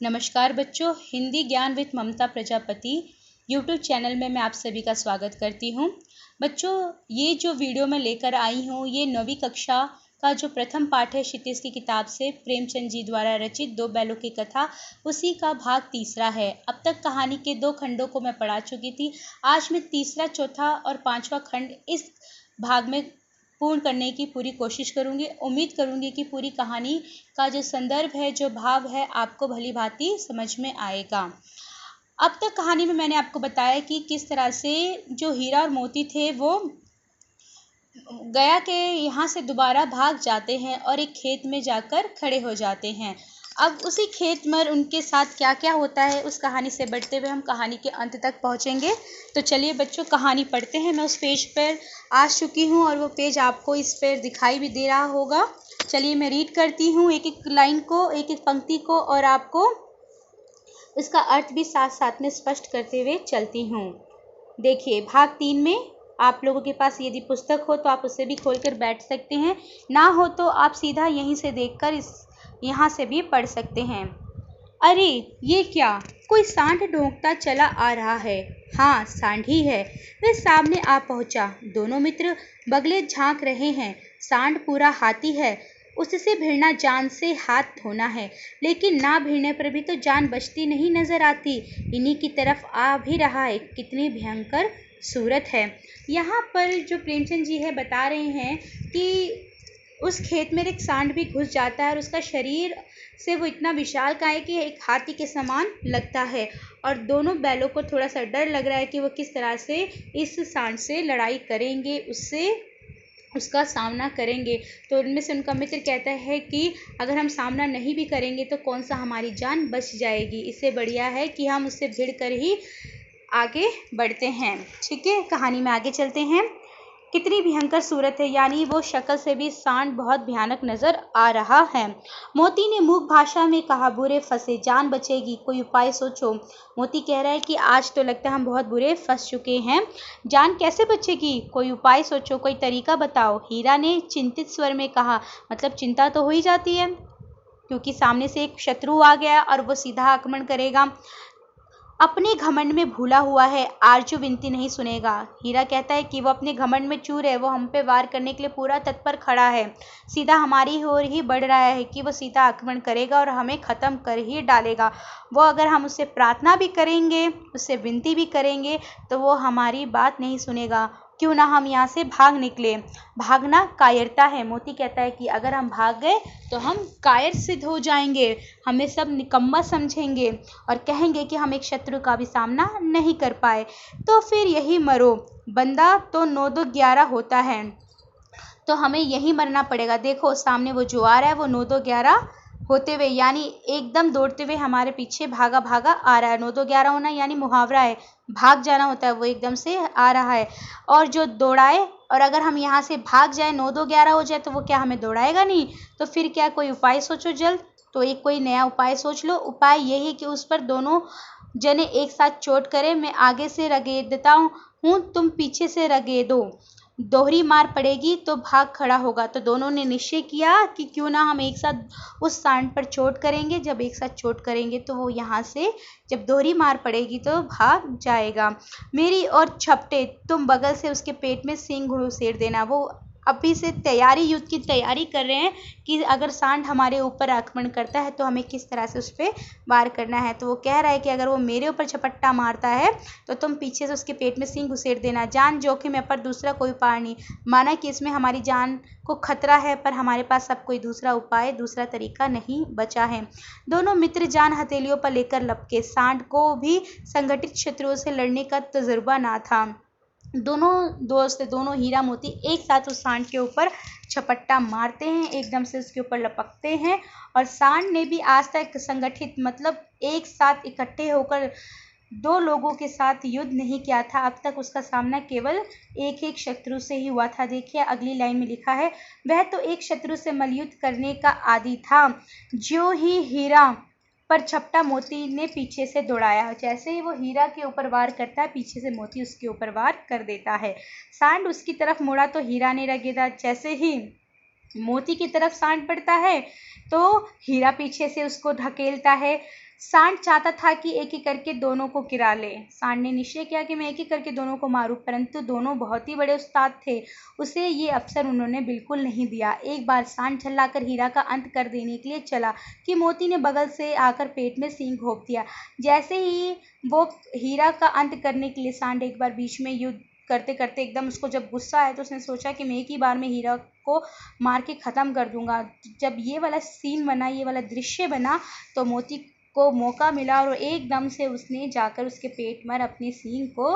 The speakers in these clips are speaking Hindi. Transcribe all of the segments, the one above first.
नमस्कार बच्चों, Hindi Gyan with Mamta Prajapati YouTube channel में मैं आप सभी का स्वागत करती हूँ। बच्चों, ये जो वीडियो मैं लेकर आई हूँ ये 9वीं कक्षा का जो प्रथम पाठ है क्षितिज की किताब से प्रेमचंद जी द्वारा रचित दो बैलों की कथा, उसी का भाग तीसरा है। अब तक कहानी के 2 खंडों को मैं पढ़ा चुकी थी। आज मैं तीसरा, चौथा और 5वां खंड इस भाग में पूर्ण करने की पूरी कोशिश करूंगी। उम्मीद करूंगी कि पूरी कहानी का जो संदर्भ है, जो भाव है, आपको भली भांति समझ में आएगा। अब तक कहानी में मैंने आपको बताया कि किस तरह से जो हीरा और मोती थे वो गया के यहाँ से दोबारा भाग जाते हैं और एक खेत में जाकर खड़े हो जाते हैं। अब उसी खेत में उनके साथ क्या क्या होता है, उस कहानी से बढ़ते हुए हम कहानी के अंत तक पहुँचेंगे। तो चलिए बच्चों, कहानी पढ़ते हैं। मैं उस पेज पर आ चुकी हूँ और वो पेज आपको इस पर दिखाई भी दे रहा होगा। चलिए मैं रीड करती हूँ एक एक लाइन को, एक एक पंक्ति को, और आपको इसका अर्थ भी साथ साथ में स्पष्ट करते हुए चलती हूँ। देखिए, भाग 3 में आप लोगों के पास यदि पुस्तक हो तो आप उसे भी खोलकर बैठ सकते हैं, ना हो तो आप सीधा यहीं से देखकर यहाँ से भी पढ़ सकते हैं। अरे ये क्या, कोई सांड ढोंकता चला आ रहा है। हाँ, सांड ही है। वह सामने आ पहुंचा। दोनों मित्र बगले झांक रहे हैं। सांड पूरा हाथी है, उससे भिड़ना जान से हाथ धोना है, लेकिन ना भिड़ने पर भी तो जान बचती नहीं नजर आती। इन्हीं की तरफ आ भी रहा है। कितनी भयंकर सूरत है। यहाँ पर जो प्रेमचंद जी है बता रहे हैं कि उस खेत में एक सांड भी घुस जाता है और उसका शरीर से वो इतना विशालकाय कि एक हाथी के समान लगता है, और दोनों बैलों को थोड़ा सा डर लग रहा है कि वो किस तरह से इस सांड से लड़ाई करेंगे, उससे उसका सामना करेंगे। तो उनमें से उनका मित्र कहता है कि अगर हम सामना नहीं भी करेंगे तो कौन सा हमारी जान बच जाएगी, इससे बढ़िया है कि हम उससे भिड़ कर ही आगे बढ़ते हैं। ठीक है, कहानी में आगे चलते हैं। कितनी भयंकर सूरत है, यानी वो शक्ल से भी सांड बहुत भयानक नजर आ रहा है। मोती ने मूक भाषा में कहा, बुरे फंसे, जान बचेगी, कोई उपाय सोचो। मोती कह रहा है कि आज तो लगता है हम बहुत बुरे फंस चुके हैं, जान कैसे बचेगी, कोई उपाय सोचो, कोई तरीका बताओ। हीरा ने चिंतित स्वर में कहा, मतलब चिंता तो हो ही जाती है क्योंकि सामने से एक शत्रु आ गया और वो सीधा आक्रमण करेगा। अपने घमंड में भूला हुआ है, आरजू विनती नहीं सुनेगा। हीरा कहता है कि वो अपने घमंड में चूर है, वो हम पे वार करने के लिए पूरा तत्पर खड़ा है, सीधा हमारी ओर ही बढ़ रहा है कि वो सीधा आक्रमण करेगा और हमें ख़त्म कर ही डालेगा। वो अगर हम उससे प्रार्थना भी करेंगे, उससे विनती भी करेंगे, तो वो हमारी बात नहीं सुनेगा। क्यों ना हम यहाँ से भाग निकले। भागना कायरता है। मोती कहता है कि अगर हम भाग गए तो हम कायर सिद्ध हो जाएंगे, हमें सब निकम्मा समझेंगे और कहेंगे कि हम एक शत्रु का भी सामना नहीं कर पाए। तो फिर यही मरो, बंदा तो 9 2 11 होता है, तो हमें यही मरना पड़ेगा। देखो सामने वो जो आ रहा है वो 9 2 11 होते हुए, यानी एकदम दौड़ते हुए हमारे पीछे भागा भागा आ रहा है। 9 2 11 होना यानी मुहावरा है, भाग जाना होता है, वो एकदम से आ रहा है। और जो दौड़ाए, और अगर हम यहाँ से भाग जाए 9 2 11 हो जाए तो वो क्या हमें दौड़ाएगा नहीं। तो फिर क्या, कोई उपाय सोचो जल्द। तो एक कोई नया उपाय सोच लो। उपाय यही कि उस पर दोनों जने एक साथ चोट करें। मैं आगे से रगेद देता हूँ, तुम पीछे से रगेदो, दोहरी मार पड़ेगी तो भाग खड़ा होगा। तो दोनों ने निश्चय किया कि क्यों ना हम एक साथ उस सांड पर चोट करेंगे। जब एक साथ चोट करेंगे तो वो यहाँ से जब दोहरी मार पड़ेगी तो भाग जाएगा। मेरी और छपटे, तुम बगल से उसके पेट में सींग घुसेड़ देना। वो अभी से तैयारी, युद्ध की तैयारी कर रहे हैं कि अगर सांड हमारे ऊपर आक्रमण करता है तो हमें किस तरह से उस पर वार करना है। तो वो कह रहा है कि अगर वो मेरे ऊपर झपट्टा मारता है तो तुम पीछे से उसके पेट में सींग घुसेड़ देना। जान जोखिम है पर दूसरा कोई उपाय नहीं। माना कि इसमें हमारी जान को खतरा है, पर हमारे पास अब कोई दूसरा उपाय, दूसरा तरीका नहीं बचा है। दोनों मित्र जान हथेलियों पर लेकर लपके। सांड को भी संगठित शत्रुओं से लड़ने का तजुर्बा ना था। दोनों दोस्त, दोनों हीरा मोती एक साथ उस सांड के ऊपर झपट्टा मारते हैं, एकदम से उसके ऊपर लपकते हैं। और सांड ने भी आज तक संगठित, मतलब एक साथ इकट्ठे होकर 2 लोगों के साथ युद्ध नहीं किया था। अब तक उसका सामना केवल एक एक शत्रु से ही हुआ था। देखिए अगली लाइन में लिखा है, वह तो एक शत्रु से मल्लयुद्ध करने का आदी था। ज्यों ही हीरा पर झपटा मोती ने पीछे से दौड़ाया। जैसे ही वो हीरा के ऊपर वार करता है, पीछे से मोती उसके ऊपर वार कर देता है। सांड उसकी तरफ मुड़ा तो हीरा ने रगेदा। जैसे ही मोती की तरफ सांड बढ़ता है तो हीरा पीछे से उसको ढकेलता है। सांड चाहता था कि एक एक करके दोनों को गिरा ले। सांड ने निश्चय किया कि मैं एक एक करके दोनों को मारूं, परंतु दोनों बहुत ही बड़े उस्ताद थे, उसे ये अवसर उन्होंने बिल्कुल नहीं दिया। एक बार सांड झल्लाकर हीरा का अंत कर देने के लिए चला कि मोती ने बगल से आकर पेट में सींग घोंप दिया। जैसे ही वो हीरा का अंत करने के लिए सांड एक बार बीच में युद्ध करते करते एकदम उसको जब गुस्सा आया तो उसने सोचा कि मैं एक ही बार में हीरा को मार के ख़त्म कर दूंगा। जब ये वाला सीन बना, ये वाला दृश्य बना, तो मोती को मौका मिला और एकदम से उसने जाकर उसके पेट में अपनी सींग को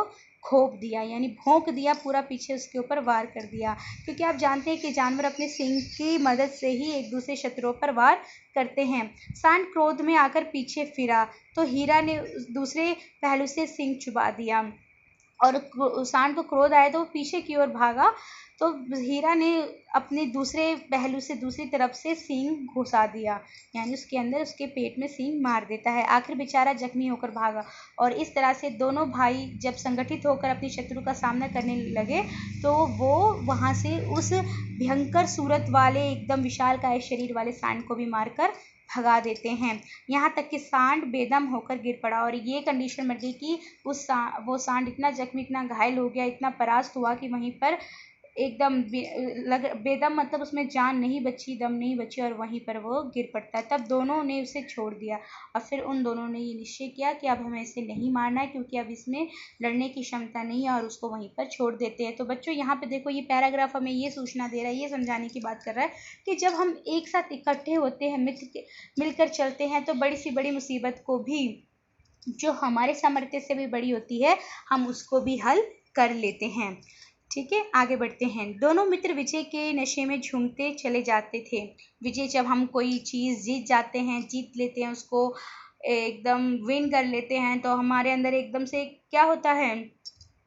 घोंप दिया, यानी भोंक दिया, पूरा पीछे उसके ऊपर वार कर दिया। क्योंकि आप जानते हैं कि जानवर अपने सींग की मदद से ही एक दूसरे शत्रुओं पर वार करते हैं। सांड क्रोध में आकर पीछे फिरा तो हीरा ने दूसरे पहलू से सींग चुबा दिया और सांड को क्रोध आया तो वो पीछे की ओर भागा, तो हीरा ने अपने दूसरे पहलू से दूसरी तरफ से सींग घुसा दिया, यानी उसके अंदर उसके पेट में सींग मार देता है। आखिर बेचारा जख्मी होकर भागा और इस तरह से दोनों भाई जब संगठित होकर अपने शत्रु का सामना करने लगे तो वो वहाँ से उस भयंकर सूरत वाले एकदम विशालकाय शरीर वाले सांड को भी मारकर भगा देते हैं। यहाँ तक कि सांड बेदम होकर गिर पड़ा और ये कंडीशन बन गई कि वो सांड इतना जख्मी, इतना घायल हो गया, इतना परास्त हुआ कि वहीं पर एकदम बेदम, मतलब उसमें जान नहीं बची, दम नहीं बची और वहीं पर वो गिर पड़ता है। तब दोनों ने उसे छोड़ दिया और फिर उन दोनों ने ये निश्चय किया कि अब हमें इसे नहीं मारना है क्योंकि अब इसमें लड़ने की क्षमता नहीं है और उसको वहीं पर छोड़ देते हैं। तो बच्चों यहाँ पे देखो, ये पैराग्राफ हमें ये सूचना दे रहा है, ये समझाने की बात कर रहा है कि जब हम एक साथ इकट्ठे होते हैं, मिलकर चलते हैं, तो बड़ी सी बड़ी मुसीबत को भी जो हमारे सामर्थ्य से भी बड़ी होती है, हम उसको भी हल कर लेते हैं। ठीक है, आगे बढ़ते हैं। दोनों मित्र विजय के नशे में झूमते चले जाते थे। विजय, जब हम कोई चीज़ जीत जाते हैं, जीत लेते हैं, उसको एकदम विन कर लेते हैं, तो हमारे अंदर एकदम से क्या होता है,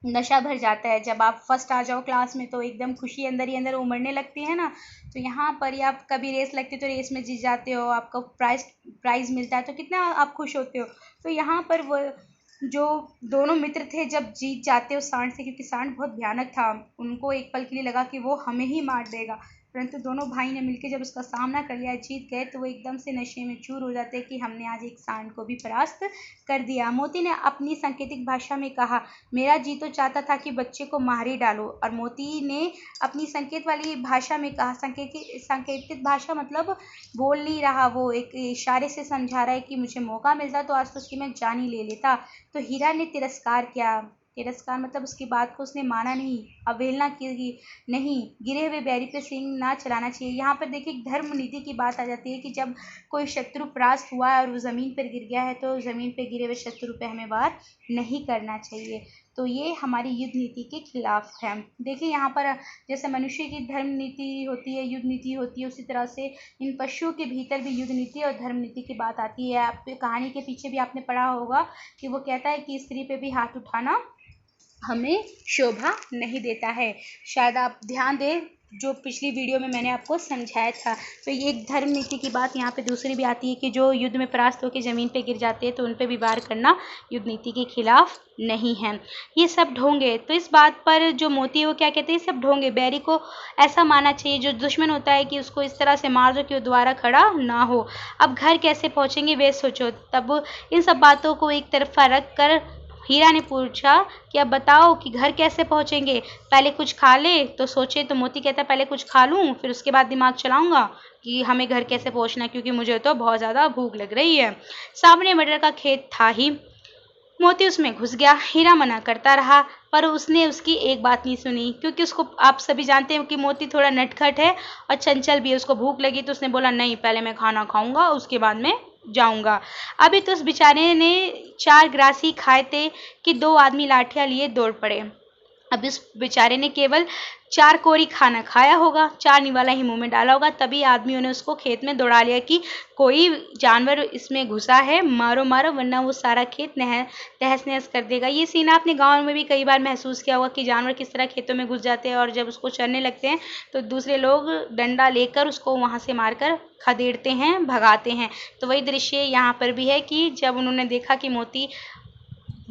नशा भर जाता है। जब आप फर्स्ट आ जाओ क्लास में तो एकदम खुशी अंदर ही अंदर उमड़ने लगती है ना। तो यहाँ पर ही आप कभी रेस लगती है तो रेस में जीत जाते हो, आपको प्राइज़ मिलता है तो कितना आप खुश होते हो। तो यहाँ पर वो जो दोनों मित्र थे जब जीत जाते हो सांड से, क्योंकि सांड बहुत भयानक था, उनको एक पल के लिए लगा कि वो हमें ही मार देगा, परंतु दोनों भाई ने मिलकर जब उसका सामना कर लिया, जीत गए, तो वो एकदम से नशे में चूर हो जाते हैं कि हमने आज एक सांड को भी परास्त कर दिया। मोती ने अपनी सांकेतिक भाषा में कहा, मेरा जी तो चाहता था कि बच्चे को मार ही डालो। और मोती ने अपनी संकेत वाली भाषा में कहा, सांकेतिक भाषा मतलब बोल नहीं रहा, वो एक इशारे से समझा रहा है कि मुझे मौका मिलता तो आज तो उसकी मैं जान ही ले लेता। तो हीरा ने तिरस्कार किया। तिरस्कार मतलब उसकी बात को उसने माना नहीं, अवहेलना की नहीं, गिरे हुए बैरी पे सींग ना चलाना चाहिए। यहाँ पर देखिए धर्म नीति की बात आ जाती है कि जब कोई शत्रु परास्त हुआ है और वो ज़मीन पर गिर गया है तो ज़मीन पर गिरे हुए शत्रु पे हमें वार नहीं करना चाहिए। तो ये हमारी युद्ध नीति के खिलाफ है। देखिए यहाँ पर जैसे मनुष्य की धर्म नीति होती है, युद्ध नीति होती है, उसी तरह से इन पशुओं के भीतर भी युद्ध नीति और धर्म नीति की बात आती है। आप कहानी के पीछे भी आपने पढ़ा होगा कि वो कहता है कि स्त्री पे भी हाथ उठाना हमें शोभा नहीं देता है। शायद आप ध्यान दें, जो पिछली वीडियो में मैंने आपको समझाया था। तो ये एक धर्म नीति की बात यहाँ पे दूसरी भी आती है कि जो युद्ध में परास्त होकर ज़मीन पे गिर जाते हैं तो उन पे भी वार करना युद्ध नीति के खिलाफ नहीं है। ये सब ढोंगे, तो इस बात पर जो मोती है वो क्या कहते हैं, ये सब ढोंगे। बैरी को ऐसा मानना चाहिए, जो दुश्मन होता है, कि उसको इस तरह से मार दो कि वो दोबारा खड़ा ना हो। अब घर कैसे पहुँचेंगे वे सोचो। तब इन सब बातों को एक तरफा रख कर हीरा ने पूछा कि अब बताओ कि घर कैसे पहुँचेंगे, पहले कुछ खा ले। तो सोचे तो मोती कहता है पहले कुछ खा लूँ फिर उसके बाद दिमाग चलाऊँगा कि हमें घर कैसे पहुँचना है, क्योंकि मुझे तो बहुत ज़्यादा भूख लग रही है। सामने मटर का खेत था ही, मोती उसमें घुस गया। हीरा मना करता रहा पर उसने उसकी एक बात नहीं सुनी, क्योंकि उसको, आप सभी जानते हैं कि मोती थोड़ा नटखट है और चंचल भी है। उसको भूख लगी तो उसने बोला नहीं, पहले मैं खाना खाऊंगा उसके बाद मैं जाऊंगा। अभी तो उस बेचारे ने 4 ग्रास ही खाए थे कि 2 आदमी लाठियां लिए दौड़ पड़े। अब इस बेचारे ने केवल 4 कोरी खाना खाया होगा, 4 निवाला ही मुंह में डाला होगा, तभी आदमियों ने उसको खेत में दौड़ा लिया कि कोई जानवर इसमें घुसा है, मारो मारो वरना वो सारा खेत तहस नहस कर देगा। ये सीन आपने गांव में भी कई बार महसूस किया होगा कि जानवर किस तरह खेतों में घुस जाते हैं और जब उसको चरने लगते हैं तो दूसरे लोग डंडा लेकर उसको वहाँ से मारकर खदेड़ते हैं, भगाते हैं। तो वही दृश्य यहाँ पर भी है कि जब उन्होंने देखा कि मोती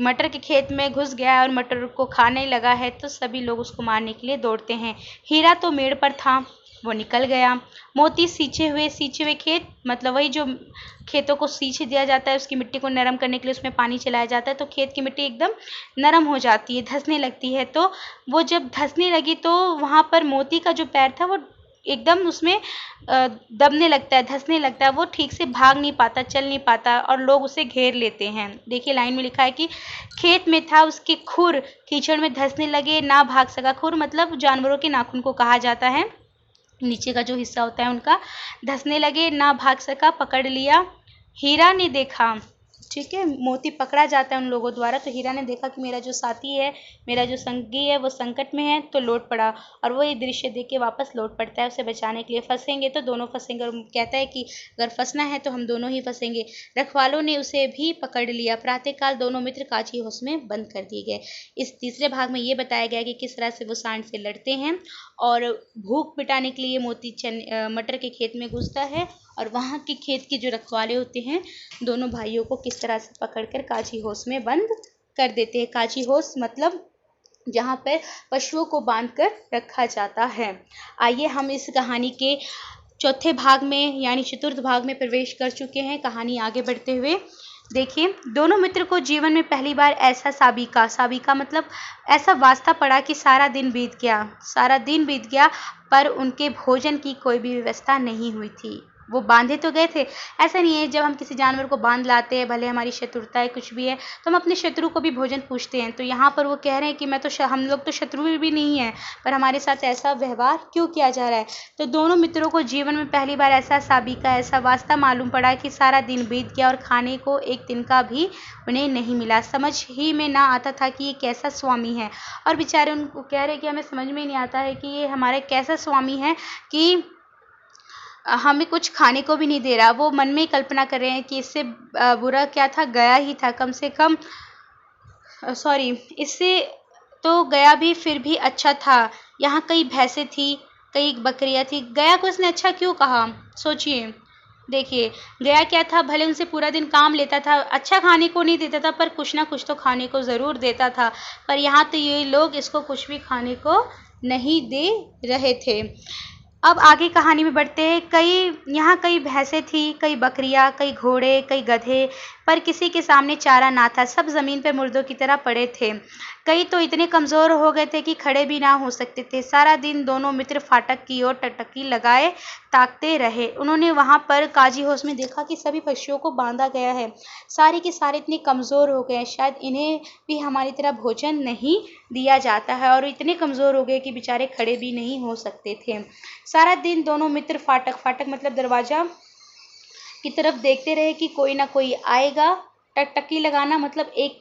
मटर के खेत में घुस गया है और मटर को खाने लगा है तो सभी लोग उसको मारने के लिए दौड़ते हैं। हीरा तो मेड़ पर था, वो निकल गया। मोती सींचे हुए खेत, मतलब वही जो खेतों को सींच दिया जाता है, उसकी मिट्टी को नरम करने के लिए उसमें पानी चलाया जाता है, तो खेत की मिट्टी एकदम नरम हो जाती है, धंसने लगती है। तो वो जब धंसने लगी तो वहाँ पर मोती का जो पैर था वो एकदम उसमें दबने लगता है, धंसने लगता है, वो ठीक से भाग नहीं पाता, चल नहीं पाता और लोग उसे घेर लेते हैं। देखिए लाइन में लिखा है कि खेत में था उसके खुर, कीचड़ में धंसने लगे, ना भाग सका। खुर मतलब जानवरों के नाखून को कहा जाता है, नीचे का जो हिस्सा होता है उनका। धंसने लगे, ना भाग सका, पकड़ लिया। हीरा ने देखा, ठीक है, मोती पकड़ा जाता है उन लोगों द्वारा, तो हीरा ने देखा कि मेरा जो साथी है, मेरा जो संगी है वो संकट में है, तो लौट पड़ा। और वो ये दृश्य देख के वापस लौट पड़ता है उसे बचाने के लिए। फंसेंगे तो दोनों फंसेंगे, और कहता है कि अगर फंसना है तो हम दोनों ही फंसेंगे। रखवालों ने उसे भी पकड़ लिया। प्रातःकाल दोनों मित्र काची होस में बंद कर दिए गए। इस तीसरे भाग में ये बताया गया कि किस तरह से वो सांड से लड़ते हैं और भूख मिटाने के लिए मोती मटर के खेत में घुसता है, और वहाँ के खेत के जो रखवाले होते हैं दोनों भाइयों को किस तरह से पकड़कर काची होस में बंद कर देते हैं। काची होस मतलब जहाँ पर पशुओं को बांधकर रखा जाता है। आइए हम इस कहानी के चौथे भाग में यानी चतुर्थ भाग में प्रवेश कर चुके हैं। कहानी आगे बढ़ते हुए देखिए, दोनों मित्र को जीवन में पहली बार ऐसा साबिका मतलब ऐसा वास्ता पड़ा कि सारा दिन बीत गया पर उनके भोजन की कोई भी व्यवस्था नहीं हुई थी। वो बांधे तो गए थे, ऐसा नहीं है जब हम किसी जानवर को बांध लाते हैं, भले हमारी शत्रुता है कुछ भी है, तो हम अपने शत्रु को भी भोजन पूछते हैं। तो यहाँ पर वो कह रहे हैं कि हम लोग तो शत्रु भी नहीं है, पर हमारे साथ ऐसा व्यवहार क्यों किया जा रहा है। तो दोनों मित्रों को जीवन में पहली बार ऐसा वास्ता मालूम पड़ा कि सारा दिन बीत गया और खाने को एक दिन का भी उन्हें नहीं मिला। समझ ही में ना आता था कि ये कैसा स्वामी है, और बेचारे उनको कह रहे कि हमें समझ में नहीं आता है कि ये हमारा कैसा स्वामी है कि हमें कुछ खाने को भी नहीं दे रहा। वो मन में ही कल्पना कर रहे हैं कि इससे बुरा क्या था, गया ही था, कम से कम इससे तो गया भी फिर भी अच्छा था। यहाँ कई भैंसें थी, कई बकरियां थी, गया को उसने अच्छा क्यों कहा, सोचिए। देखिए गया क्या था, भले उनसे पूरा दिन काम लेता था, अच्छा खाने को नहीं देता था, पर कुछ ना कुछ तो खाने को ज़रूर देता था। पर यहाँ तो ये लोग इसको कुछ भी खाने को नहीं दे रहे थे। अब आगे कहानी में बढ़ते हैं। यहाँ कई भैंसें थी, कई बकरियां, कई घोड़े, कई गधे, पर किसी के सामने चारा ना था। सब ज़मीन पर मुर्दों की तरह पड़े थे। कई तो इतने कमज़ोर हो गए थे कि खड़े भी ना हो सकते थे। सारा दिन दोनों मित्र फाटक की ओर टकटकी लगाए ताकते रहे। उन्होंने वहाँ पर काजी होश में देखा कि सभी पशुओं को बांधा गया है। सारे के सारे इतने कमज़ोर हो गए, शायद इन्हें भी हमारी तरह भोजन नहीं दिया जाता है, और इतने कमज़ोर हो गए कि बेचारे खड़े भी नहीं हो सकते थे। सारा दिन दोनों मित्र फाटक मतलब दरवाज़ा की तरफ देखते रहे कि कोई ना कोई आएगा। टकटकी लगाना मतलब एक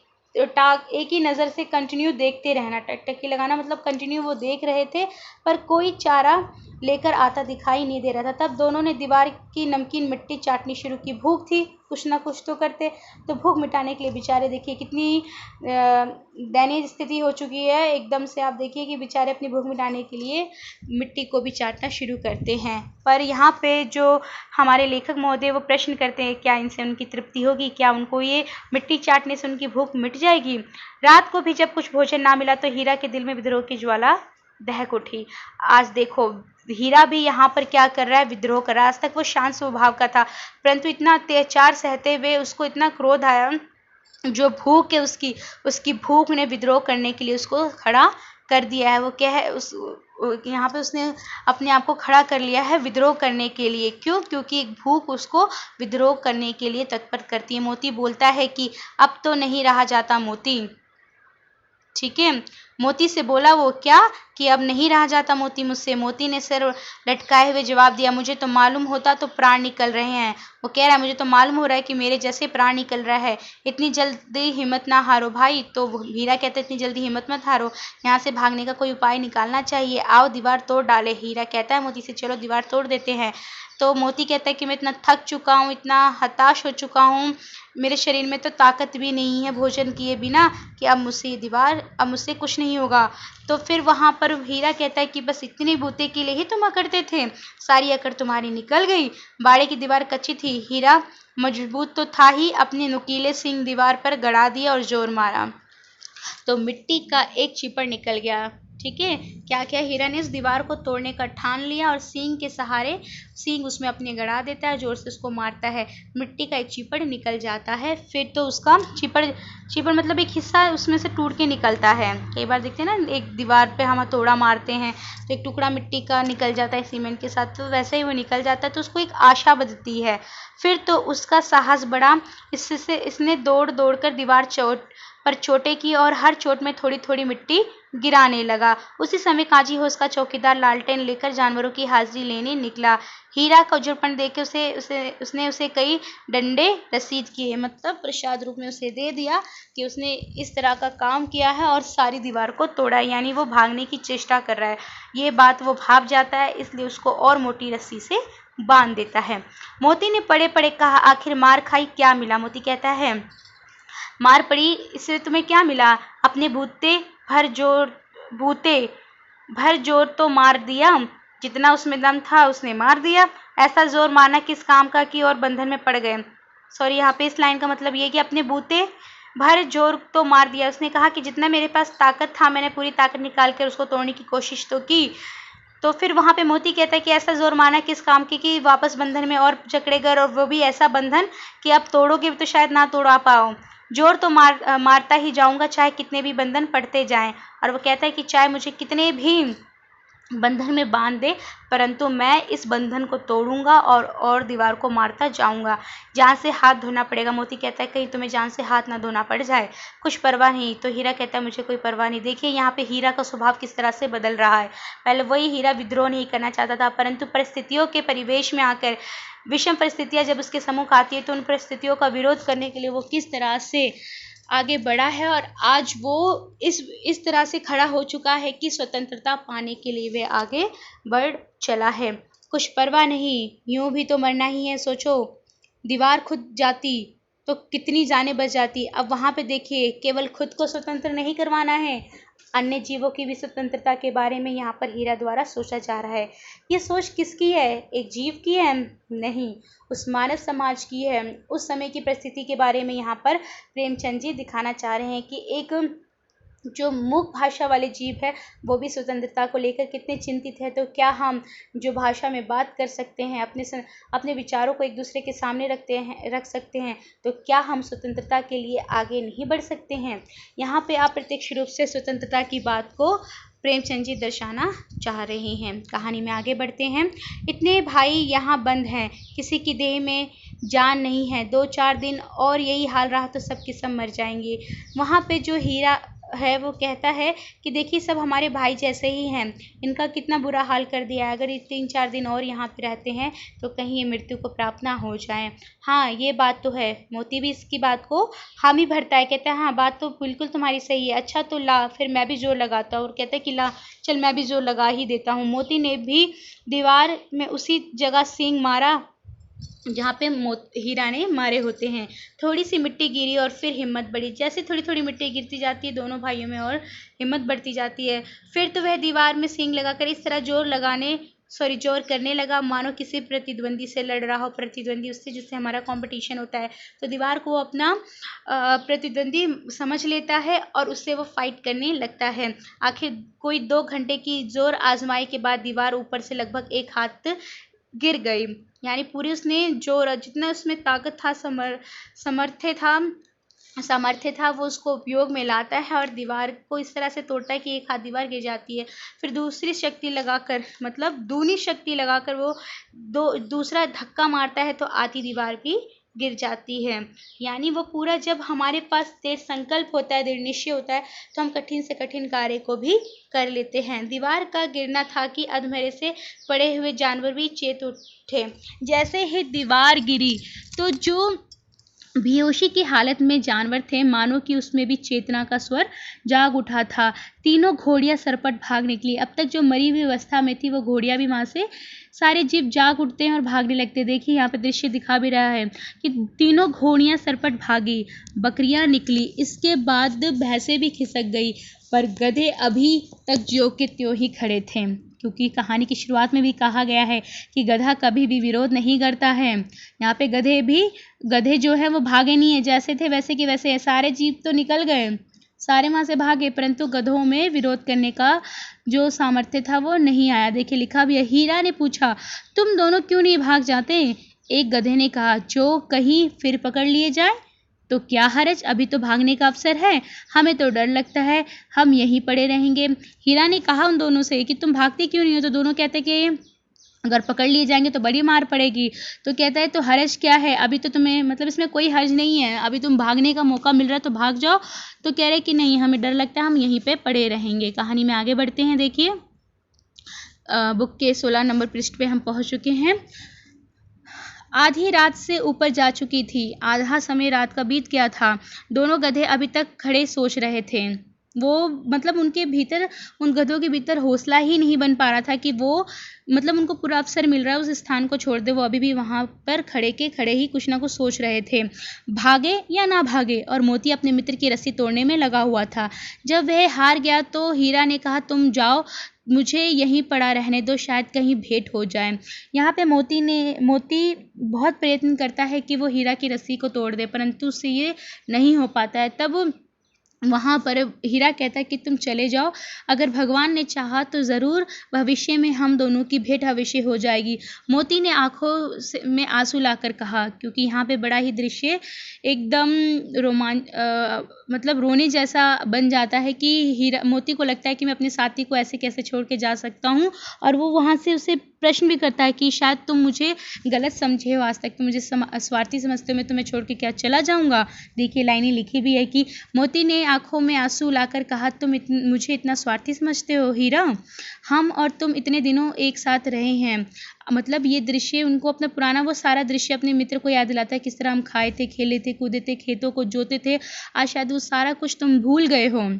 ही नज़र से कंटिन्यू देखते रहना। टकटकी लगाना मतलब कंटिन्यू वो देख रहे थे, पर कोई चारा लेकर आता दिखाई नहीं दे रहा था। तब दोनों ने दीवार की नमकीन मिट्टी चाटनी शुरू की। भूख थी, कुछ ना कुछ तो करते, तो भूख मिटाने के लिए बेचारे देखिए कितनी दयनीय स्थिति हो चुकी है। एकदम से आप देखिए कि बेचारे अपनी भूख मिटाने के लिए मिट्टी को भी चाटना शुरू करते हैं। पर यहाँ पे जो हमारे लेखक महोदय वो प्रश्न करते हैं, क्या इनसे उनकी तृप्ति होगी, क्या उनको ये मिट्टी चाटने से उनकी भूख मिट जाएगी। रात को भी जब कुछ भोजन ना मिला तो हीरा के दिल में विद्रोह की ज्वाला दहक उठी। आज देखो हीरा भी यहाँ पर क्या कर रहा है, विद्रोह कर रहा है। आज तक वो शांत स्वभाव का था, परंतु इतना अत्याचार सहते हुए उसको इतना क्रोध आया। जो भूख है उसकी भूख ने विद्रोह करने के लिए उसको खड़ा कर दिया है। वो क्या है, यहाँ पे उसने अपने आप को खड़ा कर लिया है विद्रोह करने के लिए। क्यों? क्योंकि एक भूख उसको विद्रोह करने के लिए तत्पर करती है। मोती बोलता है कि अब तो नहीं रहा जाता मोती, ठीक है। मोती से बोला वो क्या कि अब नहीं रहा जाता मोती मुझसे। मोती ने सिर लटकाए हुए जवाब दिया, मुझे तो मालूम होता तो प्राण निकल रहे हैं। वो कह रहा है मुझे तो मालूम हो रहा है कि मेरे जैसे प्राण निकल रहा है। इतनी जल्दी हिम्मत ना हारो भाई। तो हीरा कहता है इतनी जल्दी हिम्मत मत हारो, यहाँ से भागने का कोई उपाय निकालना चाहिए, आओ दीवार तोड़ डाले। हीरा कहता है मोती से चलो दीवार तोड़ देते हैं। तो मोती कहता है कि मैं इतना थक चुका हूँ, इतना हताश हो चुका हूँ, मेरे शरीर में तो ताकत भी नहीं है भोजन किए बिना कि अब मुझसे कुछ नहीं होगा। तो फिर वहाँ पर हीरा कहता है कि बस इतनी बूते के लिए ही तुम अकड़ते थे, सारी अकड़ तुम्हारी निकल गई। बाड़े की दीवार कच्ची थी, हीरा मजबूत तो था ही, अपने नुकीले सिंग दीवार पर गड़ा दिया और जोर मारा तो मिट्टी का एक चिपड़ निकल गया। ठीक है। क्या किया, हीरा ने उस दीवार को तोड़ने का ठान लिया और सींग के सहारे सींग उसमें अपने गड़ा देता है, जोर से उसको मारता है। मिट्टी का एक चिपड़ निकल जाता है। फिर तो उसका चिपड़ मतलब एक हिस्सा उसमें से टूट के निकलता है। कई बार देखते हैं ना, एक दीवार पे हम हथौड़ा मारते हैं तो एक टुकड़ा मिट्टी का निकल जाता है सीमेंट के साथ, तो वैसे ही वो निकल जाता है, तो उसको एक आशा बदती है। फिर तो उसका साहस बढ़ा। इसने दौड़ दौड़ कर दीवार पर चोटें की और हर चोट में थोड़ी थोड़ी मिट्टी गिराने लगा। उसी समय काजी होश का चौकीदार लालटेन लेकर जानवरों की हाजिरी लेने निकला। हीरा का उजड़पन देख के उसने उसे कई डंडे रसीद किए, मतलब प्रसाद रूप में उसे दे दिया कि उसने इस तरह का काम किया है और सारी दीवार को तोड़ा, यानी वो भागने की चेष्टा कर रहा है। ये बात वो भाप जाता है, इसलिए उसको और मोटी रस्सी से बांध देता है। मोती ने पड़े पड़े कहा, आखिर मार खाई, क्या मिला? मोती कहता है, मार पड़ी, इससे तुम्हें क्या मिला? अपने बूते भर जोर तो मार दिया, जितना उसमें दम था उसने मार दिया। ऐसा जोर मारना किस काम का कि और बंधन में पड़ गए। सॉरी, यहाँ पे इस लाइन का मतलब ये कि अपने बूते भर जोर तो मार दिया। उसने कहा कि जितना मेरे पास ताकत था मैंने पूरी ताकत निकाल कर उसको तोड़ने की कोशिश तो की। तो फिर वहाँ पे मोती कहता है कि ऐसा जोर मारना किस काम की कि वापस बंधन में और जकड़े गए, और वो भी ऐसा बंधन कि अब तोड़ोगे तो शायद ना तोड़ा पाओ। जोर तो मारता ही जाऊंगा, चाहे कितने भी बंधन पड़ते जाएं। और वो कहता है कि चाहे मुझे कितने भी बंधन में बांध दे, परंतु मैं इस बंधन को तोड़ूंगा और दीवार को मारता जाऊंगा। जान से हाथ धोना पड़ेगा। मोती कहता है, कहीं तुम्हें जान से हाथ ना धोना पड़ जाए। कुछ परवाह नहीं। तो हीरा कहता है, मुझे कोई परवाह नहीं। देखिए यहाँ पे हीरा का स्वभाव किस तरह से बदल रहा है। पहले वही हीरा विद्रोह नहीं करना चाहता था, परंतु परिस्थितियों के परिवेश में आकर, विषम परिस्थितियां जब उसके सम्मुख आती है तो उन परिस्थितियों का विरोध करने के लिए वो किस तरह से आगे बढ़ा है, और आज वो इस तरह से खड़ा हो चुका है कि स्वतंत्रता पाने के लिए वे आगे बढ़ चला है। कुछ परवाह नहीं, यूं भी तो मरना ही है। सोचो, दीवार खुद जाती तो कितनी जानें बच जाती। अब वहां पे देखिए, केवल खुद को स्वतंत्र नहीं करवाना है, अन्य जीवों की भी स्वतंत्रता के बारे में यहाँ पर हीरा द्वारा सोचा जा रहा है। ये सोच किसकी है? एक जीव की है? नहीं, उस मानव समाज की है। उस समय की परिस्थिति के बारे में यहाँ पर प्रेमचंद जी दिखाना चाह रहे हैं कि एक जो मूक भाषा वाले जीव है वो भी स्वतंत्रता को लेकर कितने चिंतित है। तो क्या हम जो भाषा में बात कर सकते हैं, अपने विचारों को एक दूसरे के सामने रख सकते हैं, तो क्या हम स्वतंत्रता के लिए आगे नहीं बढ़ सकते हैं? यहाँ पे अप्रत्यक्ष रूप से स्वतंत्रता की बात को प्रेमचंद जी दर्शाना चाह रहे हैं। कहानी में आगे बढ़ते हैं। इतने भाई यहाँ बंद हैं, किसी की देह में जान नहीं है। 2-4 दिन और यही हाल रहा तो सब के सब मर जाएंगे। वहाँ पे जो हीरा है वो कहता है कि देखिए, सब हमारे भाई जैसे ही हैं, इनका कितना बुरा हाल कर दिया है। अगर ये 3-4 दिन और यहाँ पे रहते हैं तो कहीं ये मृत्यु को प्राप्त ना हो जाए। हाँ, ये बात तो है। मोती भी इसकी बात को हामी भरता है, कहता है, हाँ बात तो बिल्कुल तुम्हारी सही है। अच्छा तो ला, फिर मैं भी जोर लगाता हूँ। और कहता है कि ला, चल मैं भी जोर लगा ही देता हूँ। मोती ने भी दीवार में उसी जगह सींग मारा जहाँ पे हीरा ने मारे होते हैं। थोड़ी सी मिट्टी गिरी और फिर हिम्मत बढ़ी। जैसे थोड़ी थोड़ी मिट्टी गिरती जाती है दोनों भाइयों में और हिम्मत बढ़ती जाती है। फिर तो वह दीवार में सींग लगाकर इस तरह जोर करने लगा मानो किसी प्रतिद्वंदी से लड़ रहा हो। प्रतिद्वंदी उससे जिससे हमारा कंपटीशन होता है, तो दीवार को अपना प्रतिद्वंदी समझ लेता है और उससे वो फाइट करने लगता है। आखिर कोई 2 घंटे की जोर आजमाई के बाद दीवार ऊपर से लगभग 1 हाथ गिर गई। यानी पूरी उसने जोर, जितना उसमें ताकत था, सामर्थ्य था, वो उसको उपयोग में लाता है और दीवार को इस तरह से तोड़ता है कि 1 हाथ दीवार गिर जाती है। फिर दूसरी शक्ति लगाकर, मतलब दूनी शक्ति लगाकर वो दूसरा धक्का मारता है तो आधी दीवार भी गिर जाती है। यानी वो पूरा, जब हमारे पास दृढ़ संकल्प होता है, दृढ़ निश्चय होता है, तो हम कठिन से कठिन कार्य को भी कर लेते हैं। दीवार का गिरना था कि अधमरे से पड़े हुए जानवर भी चेत उठे। जैसे ही दीवार गिरी तो जो बेहोशी की हालत में जानवर थे, मानो कि उसमें भी चेतना का स्वर जाग उठा था। तीनों घोड़ियां सरपट भाग निकली। अब तक जो मरी हुई अवस्था में थी वो घोड़ियां भी वहां से, सारे जीव जाग उठते हैं और भागने लगते। देखिए यहाँ पे दृश्य दिखा भी रहा है कि तीनों घोड़ियां सरपट भागी, बकरियां निकली, इसके बाद भैंसें भी खिसक गई, पर गधे अभी तक ज्यों के त्यों ही खड़े थे। क्योंकि कहानी की शुरुआत में भी कहा गया है कि गधा कभी भी विरोध नहीं करता है। यहाँ पे गधे जो है वो भागे नहीं है, जैसे थे वैसे के वैसे है। सारे जीव तो निकल गए, सारे वहाँ से भागे, परंतु गधों में विरोध करने का जो सामर्थ्य था वो नहीं आया। देखिए लिखा भी है, हीरा ने पूछा, तुम दोनों क्यों नहीं भाग जाते? एक गधे ने कहा, जो कहीं फिर पकड़ लिए जाए तो क्या हरज, अभी तो भागने का अवसर है, हमें तो डर लगता है, हम यहीं पड़े रहेंगे। हीरा ने कहा उन दोनों से कि तुम भागते क्यों नहीं हो? तो दोनों कहते कि अगर पकड़ लिए जाएंगे तो बड़ी मार पड़ेगी। तो कहता है तो हर्ज क्या है, अभी तो तुम्हें मतलब इसमें कोई हर्ज नहीं है, अभी तुम भागने का मौका मिल रहा है तो भाग जाओ। तो कह रहे कि नहीं, हमें डर लगता है, हम यहीं पे पड़े रहेंगे। कहानी में आगे बढ़ते हैं। देखिए बुक के 16 नंबर पृष्ठ पे हम पहुंच चुके हैं। आधी रात से ऊपर जा चुकी थी, आधा समय रात का बीत गया था। दोनों गधे अभी तक खड़े सोच रहे थे। वो मतलब उनके भीतर, उन गधों के भीतर हौसला ही नहीं बन पा रहा था कि वो मतलब उनको पूरा अवसर मिल रहा है उस स्थान को छोड़ दे। वो अभी भी वहाँ पर खड़े के खड़े ही कुछ ना कुछ सोच रहे थे, भागे या ना भागे। और मोती अपने मित्र की रस्सी तोड़ने में लगा हुआ था। जब वह हार गया तो हीरा ने कहा, तुम जाओ, मुझे यहीं पड़ा रहने दो, शायद कहीं भेंट हो जाए। यहाँ पे मोती बहुत प्रयत्न करता है कि वो हीरा की रस्सी को तोड़ दे, परंतु उससे ये नहीं हो पाता है। तब वहाँ पर हीरा कहता है कि तुम चले जाओ, अगर भगवान ने चाहा तो ज़रूर भविष्य में हम दोनों की भेंट अवश्य हो जाएगी। मोती ने आंखों में आंसू लाकर कहा, क्योंकि यहाँ पे बड़ा ही दृश्य एकदम मतलब रोने जैसा बन जाता है कि मोती को लगता है कि मैं अपने साथी को ऐसे कैसे छोड़ के जा सकता हूँ। और वो वहाँ से उसे प्रश्न भी करता है कि शायद तुम मुझे गलत समझे हो, आज तक तुम मुझे स्वार्थी समझते हो, मैं तुम्हें छोड़ के क्या चला जाऊँगा। देखिए लाइनें लिखी भी है कि मोती ने आंखों में आंसू लाकर कहा, तुम मुझे इतना स्वार्थी समझते हो हीरा? हम और तुम इतने दिनों एक साथ रहे हैं। मतलब ये दृश्य उनको अपना पुराना वो सारा दृश्य अपने मित्र को याद दिलाता है, किस तरह हम खाए थे, खेले थे, कूदे थे, खेतों को जोते थे। आज शायद वो सारा कुछ तुम भूल गए हो,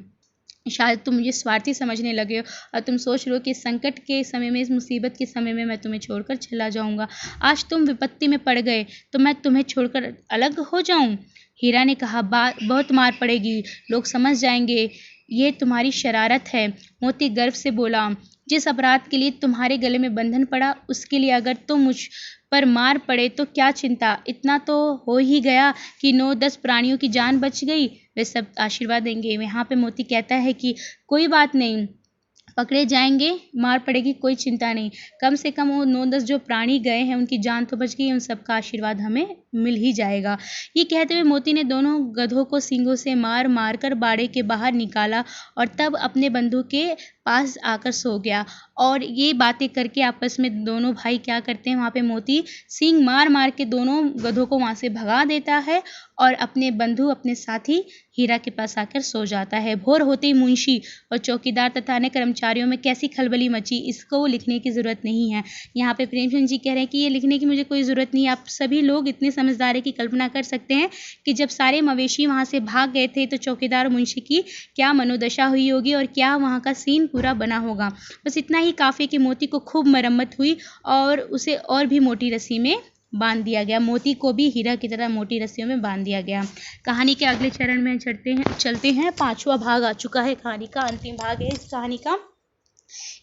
शायद तुम मुझे स्वार्थी समझने लगे हो और तुम सोच रहे हो कि संकट के समय में, इस मुसीबत के समय में मैं तुम्हें छोड़कर चला जाऊंगा। आज तुम विपत्ति में पड़ गए तो मैं तुम्हें छोड़कर अलग हो जाऊं? हीरा ने कहा, बहुत मार पड़ेगी, लोग समझ जाएंगे ये तुम्हारी शरारत है। मोती गर्व से बोला, जिस अपराध के लिए तुम्हारे गले में बंधन पड़ा, उसके लिए अगर तुम मुझ पर मार पड़े तो क्या चिंता, इतना तो हो ही गया कि 9-10 प्राणियों की जान बच गई, वे सब आशीर्वाद देंगे। यहाँ पे मोती कहता है कि कोई बात नहीं, पकड़े जाएंगे, मार पड़ेगी, कोई चिंता नहीं, कम से कम वो 9-10 जो प्राणी गए हैं उनकी जान तो बच गई, उन सबका आशीर्वाद हमें मिल ही जाएगा। ये कहते हुए मोती ने दोनों गधों को सींगों से मार मार कर बाड़े के बाहर निकाला और तब अपने बंधु के पास आकर सो गया। और ये बातें करके आपस में दोनों भाई क्या करते हैं, वहाँ पे मोती सींग मार मार के दोनों गधों को वहाँ से भगा देता है और अपने बंधु, अपने साथी हीरा के पास आकर सो जाता है। भोर होते ही मुंशी और चौकीदार तथा अन्य कर्मचारियों में कैसी खलबली मची, इसको लिखने की ज़रूरत नहीं है। यहाँ पे प्रेमचंद जी कह रहे हैं कि ये लिखने की मुझे कोई ज़रूरत नहीं है, आप सभी लोग इतने समझदार है कि कल्पना कर सकते हैं कि जब सारे मवेशी वहाँ से भाग गए थे तो चौकीदार और मुंशी की क्या मनोदशा हुई होगी और क्या वहाँ का सीन पूरा बना होगा। बस इतना ही काफ़ी कि मोती को खूब मरम्मत हुई और उसे और भी मोटी रस्सी में बांध दिया गया। मोती को भी हीरा की तरह मोटी रस्सियों में बांध दिया गया। कहानी के अगले चरण में चलते हैं। 5वां भाग आ चुका है, कहानी का अंतिम भाग है इस कहानी का।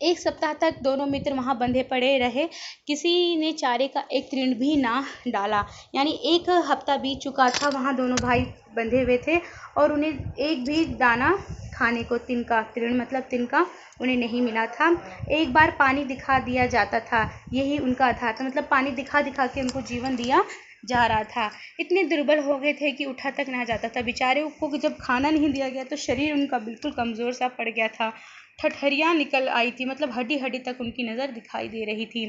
एक सप्ताह तक दोनों मित्र वहाँ बंधे पड़े रहे, किसी ने चारे का एक तृण भी ना डाला। यानी एक हफ्ता बीत चुका था, वहाँ दोनों भाई बंधे हुए थे और उन्हें एक भी दाना खाने को, तिनका, तृण मतलब तिनका, उन्हें नहीं मिला था। एक बार पानी दिखा दिया जाता था, यही उनका आधार था, मतलब पानी दिखा दिखा के उनको जीवन दिया जा रहा था। इतने दुर्बल हो गए थे कि उठा तक ना जाता था। बेचारे को जब खाना नहीं दिया गया तो शरीर उनका बिल्कुल कमज़ोर सा पड़ गया था, ठठरियाँ निकल आई थी, मतलब हड्डी हड्डी तक उनकी नज़र दिखाई दे रही थी।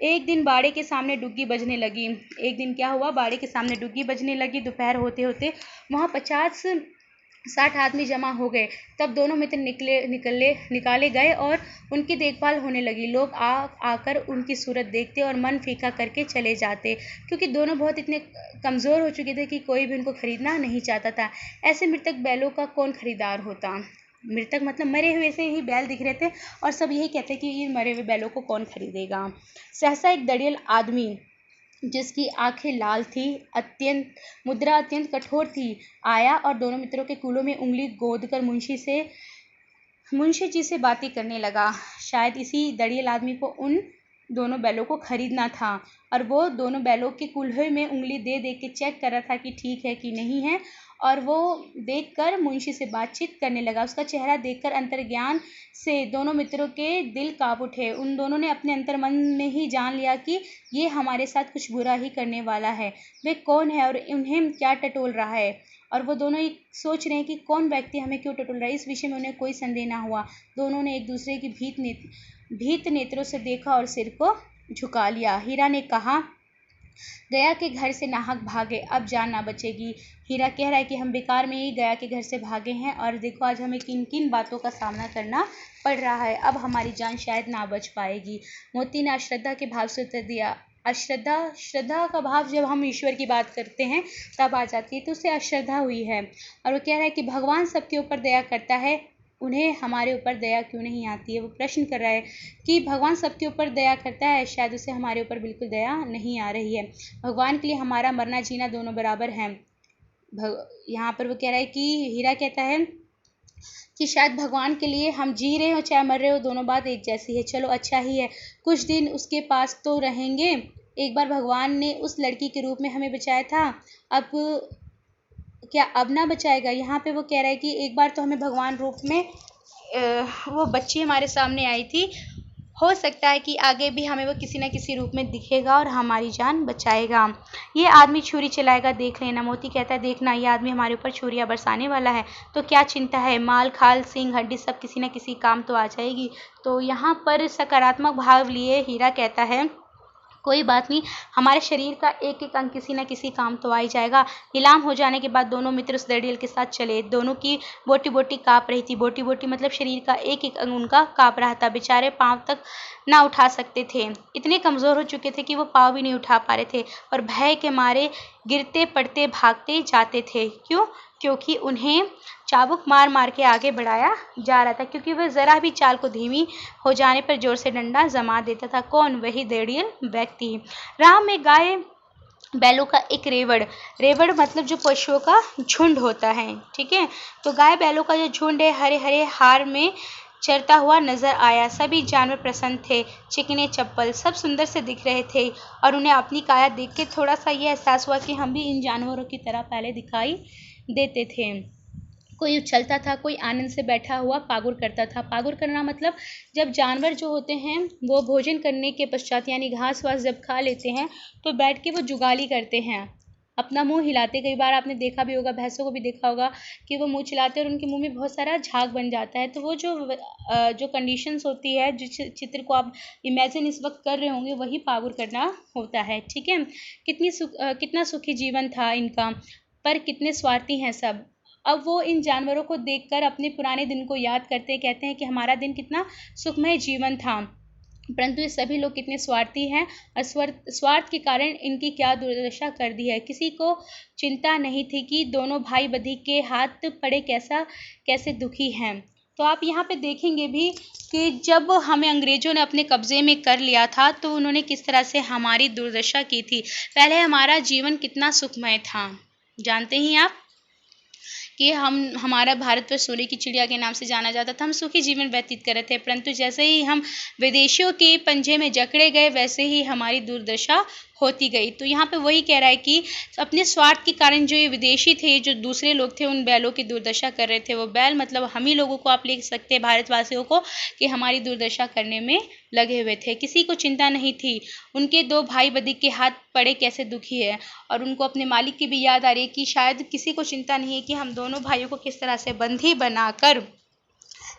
एक दिन बाड़े के सामने डुग्गी बजने लगी। एक दिन क्या हुआ, बाड़े के सामने डुग्गी बजने लगी। दोपहर होते होते वहाँ 50-60 आदमी जमा हो गए। तब दोनों मित्र निकाले गए और उनकी देखभाल होने लगी। लोग आकर उनकी सूरत देखते और मन फीका करके चले जाते, क्योंकि दोनों बहुत इतने कमज़ोर हो चुके थे कि कोई भी उनको खरीदना नहीं चाहता था। ऐसे मृतक बैलों का कौन खरीदार होता। मृतक मतलब मरे हुए से ही बैल दिख रहे थे और सब यही कहते कि ये मरे हुए बैलों को कौन खरीदेगा। सहसा एक दड़ियल आदमी, जिसकी आंखें लाल थी, मुद्रा अत्यंत कठोर थी, आया और दोनों मित्रों के कूलों में उंगली गोदकर मुंशी जी से बातें करने लगा। शायद इसी दड़ियल आदमी को उन दोनों बैलों को खरीदना था और वो दोनों बैलों के कूल्हे में उंगली दे दे के चेक कर रहा था कि ठीक है कि नहीं है। और वो देखकर मुंशी से बातचीत करने लगा। उसका चेहरा देखकर अंतर्ज्ञान से दोनों मित्रों के दिल कांप उठे। उन दोनों ने अपने अंतर्मन में ही जान लिया कि ये हमारे साथ कुछ बुरा ही करने वाला है। वे कौन है और उन्हें क्या टटोल रहा है? और वो दोनों ही सोच रहे हैं कि कौन व्यक्ति हमें क्यों टटोल रहा है। इस विषय में उन्हें कोई संदेह ना हुआ। दोनों ने एक दूसरे की भीत नेत्रों से देखा और सिर को झुका लिया। हीरा ने कहा, गया के घर से नाहक भागे, अब जान ना बचेगी। हीरा कह रहा है कि हम बेकार में ही गया के घर से भागे हैं और देखो आज हमें किन किन बातों का सामना करना पड़ रहा है। अब हमारी जान शायद ना बच पाएगी। मोती ने अश्रद्धा के भाव से उत्तर दिया, श्रद्धा का भाव जब हम ईश्वर की बात करते हैं तब आ जाती है, तो उससे अश्रद्धा हुई है। और वो कह रहा है कि भगवान सबके ऊपर दया करता है, उन्हें हमारे ऊपर दया क्यों नहीं आती है। वो प्रश्न कर रहा है कि भगवान सबके ऊपर दया करता है, शायद उसे हमारे ऊपर बिल्कुल दया नहीं आ रही है। भगवान के लिए हमारा मरना जीना दोनों बराबर हैं। यहाँ पर वो कह रहा है कि हीरा कहता है कि शायद भगवान के लिए हम जी रहे हो चाहे मर रहे हो, दोनों बात एक जैसी है। चलो अच्छा ही है, कुछ दिन उसके पास तो रहेंगे। एक बार भगवान ने उस लड़की के रूप में हमें बचाया था, अब क्या अब ना बचाएगा? यहाँ पे वो कह रहा है कि एक बार तो हमें भगवान रूप में वो बच्ची हमारे सामने आई थी, हो सकता है कि आगे भी हमें वो किसी न किसी रूप में दिखेगा और हमारी जान बचाएगा। ये आदमी छुरी चलाएगा, देख लेना। मोती कहता है, देखना ये आदमी हमारे ऊपर छुरियाँ बरसाने वाला है, तो क्या चिंता है, माल खाल सिंग हड्डी सब किसी न किसी काम तो आ जाएगी। तो यहाँ पर सकारात्मक भाव लिए हीरा कहता है, कोई बात नहीं, हमारे शरीर का एक एक अंग किसी न किसी काम तो आ ही जाएगा। नीलाम हो जाने के बाद दोनों मित्र उस दड़ियल के साथ चले। दोनों की बोटी बोटी काँप रही थी। बोटी बोटी मतलब शरीर का एक एक अंग उनका काँप रहा था। बेचारे पाँव तक ना उठा सकते थे, इतने कमज़ोर हो चुके थे कि वो पाँव भी नहीं उठा पा रहे थे और भय के मारे गिरते पड़ते भागते जाते थे। क्यों? क्योंकि उन्हें चाबुक मार मार के आगे बढ़ाया जा रहा था, क्योंकि वह ज़रा भी चाल को धीमी हो जाने पर जोर से डंडा जमा देता था। कौन? वही दड़ियल व्यक्ति। राह में गाय बैलों का एक रेवड़ मतलब जो पशुओं का झुंड होता है, ठीक है। तो गाय बैलों का जो झुंड है हरे हरे हार में चरता हुआ नजर आया। सभी जानवर प्रसन्न थे, चिकने चप्पल सब सुंदर से दिख रहे थे और उन्हें अपनी काया देख के थोड़ा सा ये एहसास हुआ कि हम भी इन जानवरों की तरह पहले दिखाई देते थे। कोई उछलता था, कोई आनंद से बैठा हुआ पागुर करता था। पागुर करना मतलब जब जानवर जो होते हैं वो भोजन करने के पश्चात यानी घास वास जब खा लेते हैं तो बैठ के वो जुगाली करते हैं, अपना मुंह हिलाते। कई बार आपने देखा भी होगा, भैंसों को भी देखा होगा कि वो मुंह चिल्लाते हैं और उनके मुंह में बहुत सारा झाग बन जाता है। तो वो जो कंडीशंस होती है, जो चित्र को आप इमेजिन इस वक्त कर रहे होंगे, वही पागुर करना होता है, ठीक है। कितना सुखी जीवन था इनका, पर कितने स्वार्थी हैं सब। अब वो इन जानवरों को देखकर अपने पुराने दिन को याद करते कहते हैं कि हमारा दिन कितना सुखमय जीवन था, परंतु ये सभी लोग कितने स्वार्थी हैं और स्वार्थ के कारण इनकी क्या दुर्दशा कर दी है। किसी को चिंता नहीं थी कि दोनों भाई बदी के हाथ पड़े कैसे दुखी हैं। तो आप यहाँ पे देखेंगे भी कि जब हमें अंग्रेज़ों ने अपने कब्ज़े में कर लिया था तो उन्होंने किस तरह से हमारी दुर्दशा की थी। पहले हमारा जीवन कितना सुखमय था, जानते ही आप कि हमारा भारत पर सोने की चिड़िया के नाम से जाना जाता था। हम सुखी जीवन व्यतीत कर रहे थे, परंतु जैसे ही हम विदेशियों के पंजे में जकड़े गए वैसे ही हमारी दुर्दशा होती गई। तो यहाँ पे वही कह रहा है कि अपने स्वार्थ के कारण जो ये विदेशी थे, जो दूसरे लोग थे, उन बैलों की दुर्दशा कर रहे थे। वो बैल मतलब हम ही लोगों को आप लिख सकते हैं, भारतवासियों को, कि हमारी दुर्दशा करने में लगे हुए थे। किसी को चिंता नहीं थी, उनके दो भाई बदी के हाथ पड़े कैसे दुखी है, और उनको अपने मालिक की भी याद आ रही है कि शायद किसी को चिंता नहीं है कि हम दोनों भाइयों को किस तरह से बंधी बनाकर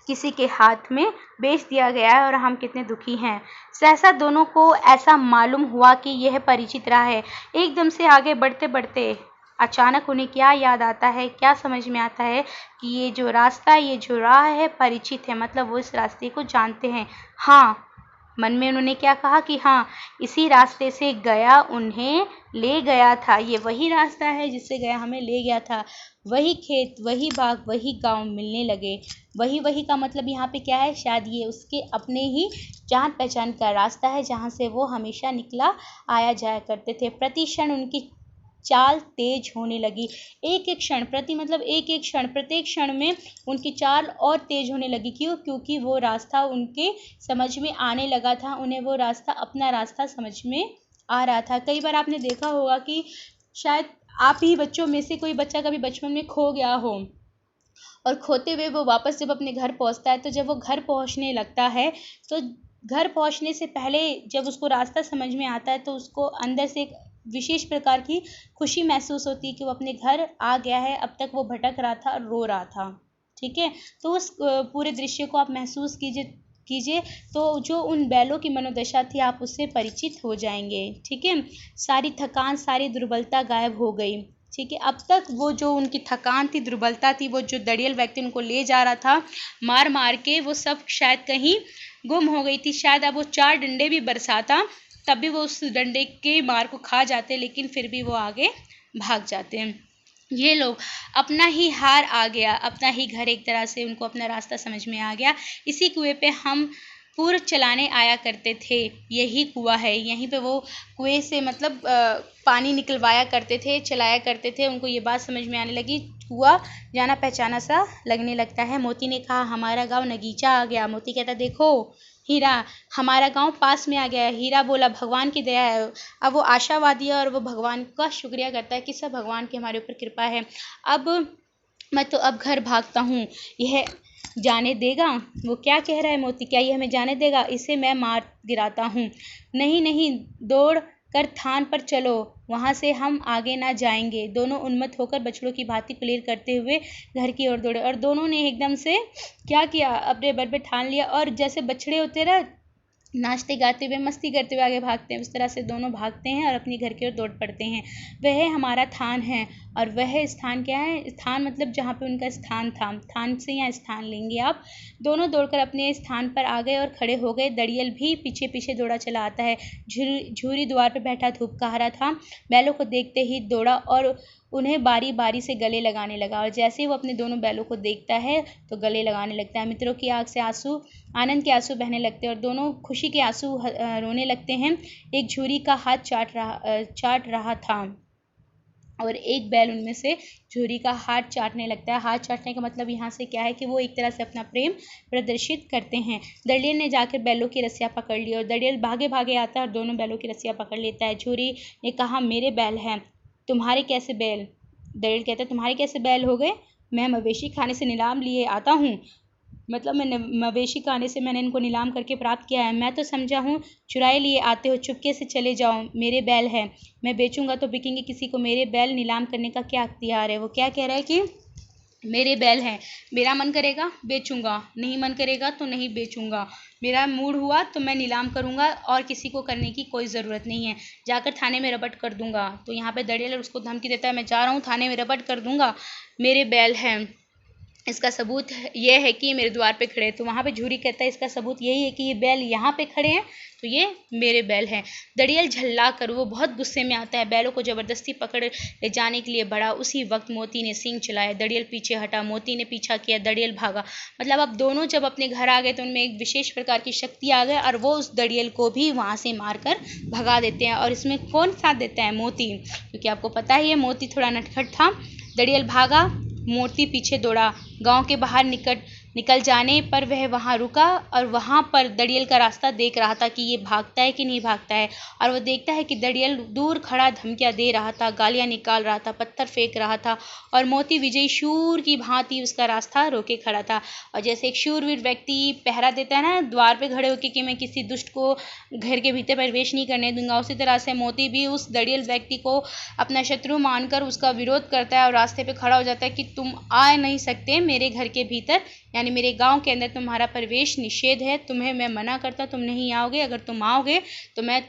किसी के हाथ में बेच दिया गया है और हम कितने दुखी हैं। सहसा दोनों को ऐसा मालूम हुआ कि यह परिचित राह है। एकदम से आगे बढ़ते बढ़ते अचानक उन्हें क्या याद आता है, क्या समझ में आता है कि ये जो रास्ता, ये जो राह है परिचित है, मतलब वो इस रास्ते को जानते हैं। हाँ, मन में उन्होंने क्या कहा कि हाँ, इसी रास्ते से गया उन्हें ले गया था। ये वही रास्ता है जिससे गया हमें ले गया था। वही खेत, वही बाग, वही गांव मिलने लगे। वही का मतलब यहाँ पे क्या है, शायद ये उसके अपने ही जान पहचान का रास्ता है जहाँ से वो हमेशा निकला आया जाया करते थे। प्रति क्षण उनकी चाल तेज होने लगी। एक एक क्षण प्रति मतलब एक एक क्षण प्रत्येक क्षण में उनकी चाल और तेज होने लगी। क्यों? क्योंकि वो रास्ता उनके समझ में आने लगा था, उन्हें वो रास्ता अपना रास्ता समझ में आ रहा था। कई बार आपने देखा होगा कि शायद आप ही बच्चों में से कोई बच्चा कभी बचपन में खो गया हो, और खोते हुए वो वापस जब अपने घर पहुंचता है, तो जब वो घर पहुंचने लगता है, तो घर पहुंचने से पहले जब उसको रास्ता समझ में आता है, तो उसको अंदर से एक विशेष प्रकार की खुशी महसूस होती है कि वो अपने घर आ गया है। अब तक वो भटक रहा था और रो रहा था। ठीक है, तो उस पूरे दृश्य को आप महसूस कीजिए, तो जो उन बैलों की मनोदशा थी आप उससे परिचित हो जाएंगे। ठीक है, सारी थकान, सारी दुर्बलता गायब हो गई। ठीक है, अब तक वो जो उनकी थकान थी, दुर्बलता थी, वो जो दड़ियल व्यक्ति उनको ले जा रहा था मार मार के, वो सब शायद कहीं गुम हो गई थी। शायद अब वो 4 डंडे भी बरसाता, तब भी वो उस डंडे के मार को खा जाते, लेकिन फिर भी वो आगे भाग जाते हैं। ये लोग अपना ही हार आ गया, अपना ही घर, एक तरह से उनको अपना रास्ता समझ में आ गया। इसी कुएं पे हम पूर्व चलाने आया करते थे, यही कुआं है, यहीं पे वो कुएं से मतलब पानी निकलवाया करते थे, चलाया करते थे। उनको ये बात समझ में आने लगी, कुआं जाना पहचाना सा लगने लगता है। मोती ने कहा हमारा गांव नगीचा आ गया। मोती कहता देखो हीरा, हमारा गांव पास में आ गया है। हीरा बोला भगवान की दया है। अब वो आशावादी है और वो भगवान का शुक्रिया करता है कि सब भगवान की हमारे ऊपर कृपा है। अब मैं तो अब घर भागता हूँ, यह जाने देगा? वो क्या कह रहा है मोती, क्या ये हमें जाने देगा? इसे मैं मार गिराता हूँ। नहीं नहीं, दौड़ कर थान पर चलो, वहाँ से हम आगे ना जाएंगे। दोनों उन्मत्त होकर बछड़ों की भांति कुलीर करते हुए घर की ओर दौड़े, और दोनों ने एकदम से क्या किया, अपने बल पे ठान लिया, और जैसे बछड़े होते ना, नाचते गाते हुए मस्ती करते हुए आगे भागते हैं, उस तरह से दोनों भागते हैं और अपनी घर की ओर दौड़ पड़ते हैं। वह हमारा थान है, और वह स्थान क्या है? स्थान मतलब जहाँ पे उनका स्थान था, थान से यहाँ स्थान लेंगे आप। दोनों दौड़कर अपने स्थान पर आ गए और खड़े हो गए। दड़ियल भी पीछे पीछे दौड़ा चला आता है। झूरी द्वार पर बैठा धूप खा रहा था, बैलों को देखते ही दौड़ा और उन्हें बारी बारी से गले लगाने लगा, और जैसे ही वो अपने दोनों बैलों को देखता है तो गले लगाने लगता है। मित्रों की आंख से आंसू, आनंद के आंसू बहने लगते हैं, और दोनों खुशी के आंसू रोने लगते हैं। एक झूरी का हाथ चाट रहा था, और एक बैल उनमें से झूरी का हाथ चाटने लगता है। हाथ चाटने का मतलब यहाँ से क्या है कि वो एक तरह से अपना प्रेम प्रदर्शित करते हैं। दड़ियल ने जाकर बैलों की रस्सियाँ पकड़ ली, और दड़ियल भागे भागे आता है और दोनों बैलों की रस्सियाँ पकड़ लेता है। झूरी ने कहा मेरे बैल हैं, तुम्हारे कैसे बैल? दड़ियल कहता है तुम्हारे कैसे बैल हो गए? मैं मवेशी खाने से नीलाम लिए आता हूँ, मतलब मैं मवेशी खाने से मैंने इनको नीलाम करके प्राप्त किया है। मैं तो समझा हूँ चुराए लिए आते हो, चुपके से चले जाओ, मेरे बैल हैं, मैं बेचूंगा तो बिकेंगे किसी को, मेरे बैल नीलाम करने का क्या अख्तियार है? वो क्या कह रहा है कि मेरे बैल हैं, मेरा मन करेगा बेचूंगा, नहीं मन करेगा तो नहीं बेचूंगा, मेरा मूड हुआ तो मैं नीलाम करूंगा, और किसी को करने की कोई ज़रूरत नहीं है, जाकर थाने में रपट कर दूंगा। तो यहाँ पे दड़ियल उसको धमकी देता है, मैं जा रहा हूँ थाने में रपट कर दूंगा, मेरे बैल हैं, इसका सबूत ये है कि मेरे द्वार पे खड़े हैं। तो वहाँ पे झूरी कहता है इसका सबूत यही है कि ये बैल यहाँ पे खड़े हैं, तो ये मेरे बैल हैं। दड़ियल झल्ला कर वो बहुत गुस्से में आता है, बैलों को ज़बरदस्ती पकड़ ले जाने के लिए बढ़ा। उसी वक्त मोती ने सींग चलाया, दड़ियल पीछे हटा, मोती ने पीछा किया, दड़ियल भागा। मतलब अब दोनों जब अपने घर आ गए तो उनमें एक विशेष प्रकार की शक्ति आ गई, और वो उस दड़ियल को भी वहाँ से मार कर भगा देते हैं। और इसमें कौन साथ देता है? मोती, क्योंकि आपको पता ही है मोती थोड़ा नटखट था। दड़ियल भागा, मोती पीछे दौड़ा। गांव के बाहर निकल जाने पर वह वहां रुका, और वहां पर दड़ियल का रास्ता देख रहा था कि ये भागता है कि नहीं भागता है। और वो देखता है कि दड़ियल दूर खड़ा धमकियां दे रहा था, गालियां निकाल रहा था, पत्थर फेंक रहा था, और मोती विजयी शूर की भांति उसका रास्ता रोके खड़ा था। और जैसे एक शूरवीर व्यक्ति पहरा देता है ना द्वार पे खड़े होकर कि मैं किसी दुष्ट को घर के भीतर प्रवेश नहीं करने दूंगा, उसी तरह से मोती भी उस दड़ियल व्यक्ति को अपना शत्रु मानकर उसका विरोध करता है, और रास्ते पे खड़ा हो जाता है कि तुम आ नहीं सकते मेरे घर के भीतर, यानी मेरे गांव के अंदर तुम्हारा प्रवेश निषेध है, तुम्हें मैं मना करता, तुम नहीं आओगे, अगर तुम आओगे तो मैं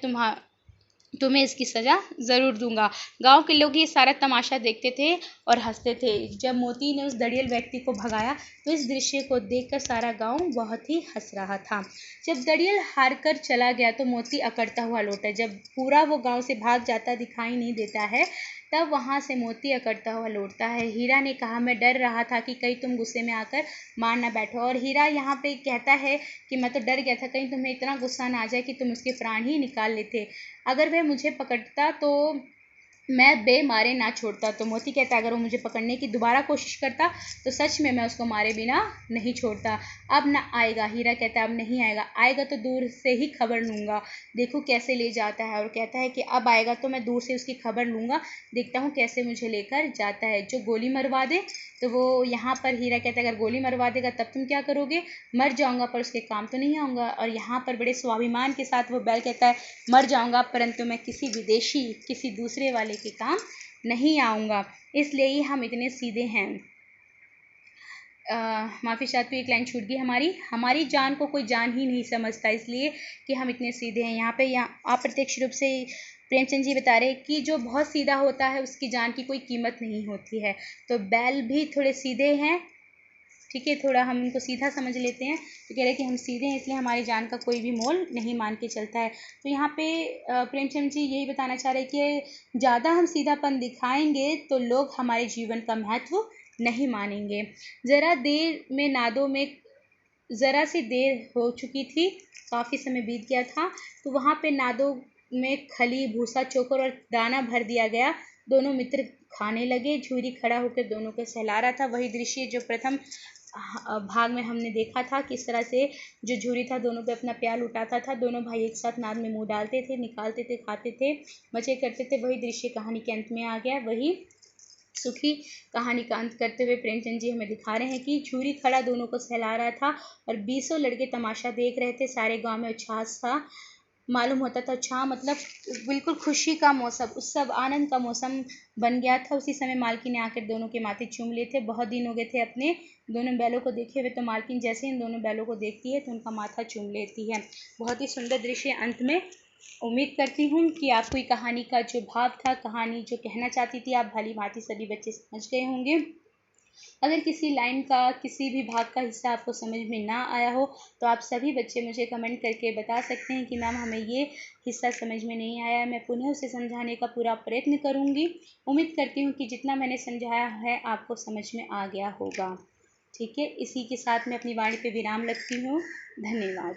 तुम्हें इसकी सज़ा ज़रूर दूंगा। गांव के लोग ये सारा तमाशा देखते थे और हंसते थे। जब मोती ने उस दड़ियल व्यक्ति को भगाया तो इस दृश्य को देखकर सारा गांव बहुत ही हंस रहा था। जब दड़ियल हार कर चला गया तो मोती अकड़ता हुआ लौटा। जब पूरा वो गांव से भाग जाता दिखाई नहीं देता है, तब वहां से मोती अकड़ता हुआ लौटता है। हीरा ने कहा मैं डर रहा था कि कहीं तुम गुस्से में आकर मार ना बैठो। और हीरा यहाँ पे कहता है कि मैं तो डर गया था कहीं तुम्हें इतना गुस्सा ना आ जाए कि तुम उसके प्राण ही निकाल लेते। अगर वह मुझे पकड़ता तो मैं बे मारे ना छोड़ता। तो मोती कहता है अगर वो मुझे पकड़ने की दोबारा कोशिश करता तो सच में मैं उसको मारे बिना नहीं छोड़ता। अब ना आएगा, हीरा कहता है अब नहीं आएगा, आएगा तो दूर से ही खबर लूँगा, देखो कैसे ले जाता है। और कहता है कि अब आएगा तो मैं दूर से उसकी खबर लूँगा, देखता हूँ कैसे मुझे लेकर जाता है। जो गोली मरवा दे। तो वो यहाँ पर हीरा कहता है अगर गोली मरवा देगा तब तुम क्या करोगे? मर जाऊँगा पर उसके काम तो नहीं आऊँगा। और यहाँ पर बड़े स्वाभिमान के साथ वो बैल कहता है मर जाऊँगा परंतु मैं किसी विदेशी, किसी दूसरे वाले के काम नहीं आऊँगा, इसलिए ही हम इतने सीधे हैं। माफ़ी चाहती हूँ, एक लाइन छूट गई हमारी। हमारी जान को कोई जान ही नहीं समझता, इसलिए कि हम इतने सीधे हैं। यहाँ अप्रत्यक्ष रूप से प्रेमचंद जी बता रहे हैं कि जो बहुत सीधा होता है उसकी जान की कोई कीमत नहीं होती है। तो बैल भी थोड़े सीधे हैं, ठीक है, थोड़ा हम उनको सीधा समझ लेते हैं। तो कह रहे हैं कि हम सीधे हैं इसलिए हमारी जान का कोई भी मोल नहीं मान के चलता है। तो यहाँ पे प्रेमचंद जी यही बताना चाह रहे हैं कि ज़्यादा हम सीधापन दिखाएंगे तो लोग हमारे जीवन का महत्व नहीं मानेंगे। ज़रा देर में नादों में ज़रा सी देर हो चुकी थी, काफ़ी समय बीत गया था। तो वहाँ पे नादों में खली, भूसा, चोकर और दाना भर दिया गया। दोनों मित्र खाने लगे। झूरी खड़ा होकर दोनों को सहला रहा था। वही दृश्य जो प्रथम भाग में हमने देखा था, किस तरह से जो झूरी था दोनों पे अपना प्यार लुटाता था। दोनों भाई एक साथ नाद में मुंह डालते थे, निकालते थे, खाते थे, मजे करते थे। वही दृश्य कहानी के अंत में आ गया। वही सुखी कहानी का अंत करते हुए प्रेमचंद जी हमें दिखा रहे हैं कि झूरी खड़ा दोनों को सहला रहा था और 20 लड़के तमाशा देख रहे थे। सारे गांव में उच्छ्वास था, मालूम होता था। अच्छा मतलब बिल्कुल खुशी का मौसम, उत्सव, आनंद का मौसम बन गया था। उसी समय मालकिन ने आकर दोनों के माथे चूम लिए थे। बहुत दिन हो गए थे अपने दोनों बैलों को देखे हुए। तो मालकिन जैसे इन दोनों बैलों को देखती है तो उनका माथा चूम लेती है। बहुत ही सुंदर दृश्य अंत में। उम्मीद करती हूँ कि आपको ये कहानी का जो भाव था, कहानी जो कहना चाहती थी, आप भली भांति सभी बच्चे समझ गए होंगे। अगर किसी लाइन का, किसी भी भाग का हिस्सा आपको समझ में ना आया हो तो आप सभी बच्चे मुझे कमेंट करके बता सकते हैं कि मैम हमें ये हिस्सा समझ में नहीं आया। मैं पुनः उसे समझाने का पूरा प्रयत्न करूँगी। उम्मीद करती हूँ कि जितना मैंने समझाया है आपको समझ में आ गया होगा। ठीक है, इसी के साथ मैं अपनी वाणी पे विराम रखती हूँ। धन्यवाद।